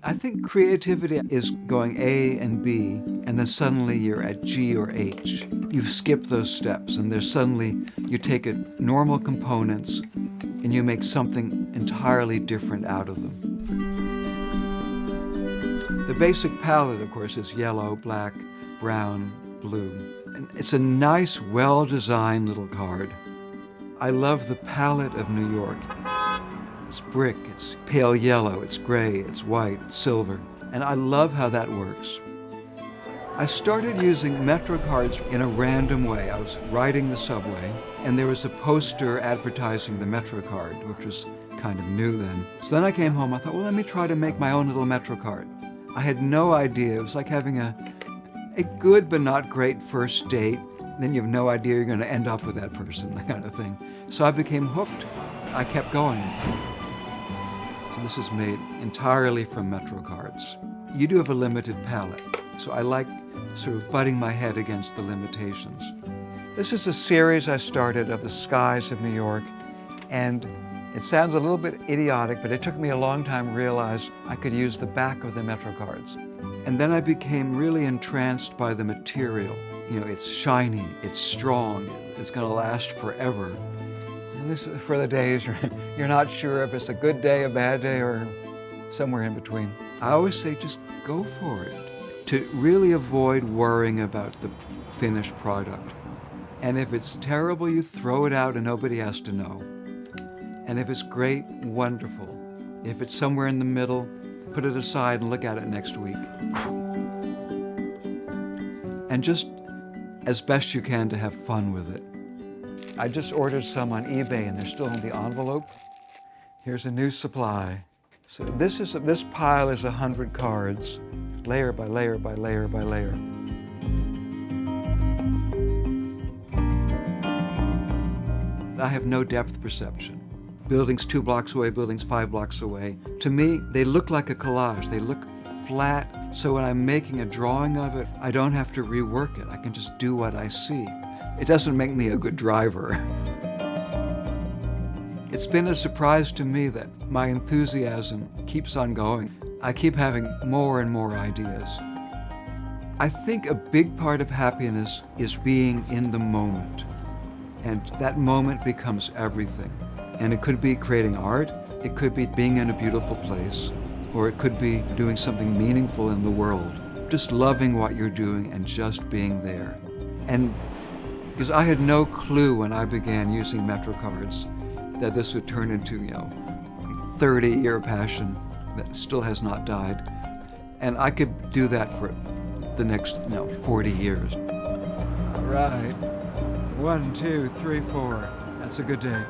I think creativity is going A and B, and then suddenly you're at G or H. You've skipped those steps, and there's suddenly, you take normal components and you make something entirely different out of them. The basic palette, of course, is yellow, black, brown, blue. And it's a nice, well-designed little card. I love the palette of New York. It's brick, it's pale yellow, it's gray, it's white, it's silver. And I love how that works. I started using Metro cards in a random way. I was riding the subway, and there was a poster advertising the Metro card, which was kind of new then. So then I came home, I thought, well, let me try to make my own little Metro card. I had no idea. It was like having a good but not great first date. Then you have no idea you're going to end up with that person, that kind of thing. So I became hooked. I kept going. So this is made entirely from Metro cards. You do have a limited palette, so I like sort of butting my head against the limitations. This is a series I started of the skies of New York, and it sounds a little bit idiotic, but it took me a long time to realize I could use the back of the Metro cards. And then I became really entranced by the material. You know, it's shiny, it's strong, it's going to last forever. And this is for the days you're not sure if it's a good day, a bad day, or somewhere in between. I always say just go for it, to really avoid worrying about the finished product. And if it's terrible, you throw it out and nobody has to know. And if it's great, wonderful. If it's somewhere in the middle, put it aside and look at it next week. And just as best you can to have fun with it. I just ordered some on eBay and they're still in the envelope. Here's a new supply. So this pile is 100 cards, layer by layer by layer by layer. I have no depth perception. Buildings 2 blocks away, buildings 5 blocks away. To me, they look like a collage. They look flat, so when I'm making a drawing of it, I don't have to rework it. I can just do what I see. It doesn't make me a good driver. It's been a surprise to me that my enthusiasm keeps on going. I keep having more and more ideas. I think a big part of happiness is being in the moment. And that moment becomes everything. And it could be creating art, it could be being in a beautiful place, or it could be doing something meaningful in the world. Just loving what you're doing and just being there. And because I had no clue when I began using Metro cards that this would turn into, a 30-year passion that still has not died. And I could do that for the next, 40 years. Right. 1, 2, 3, 4. That's a good day.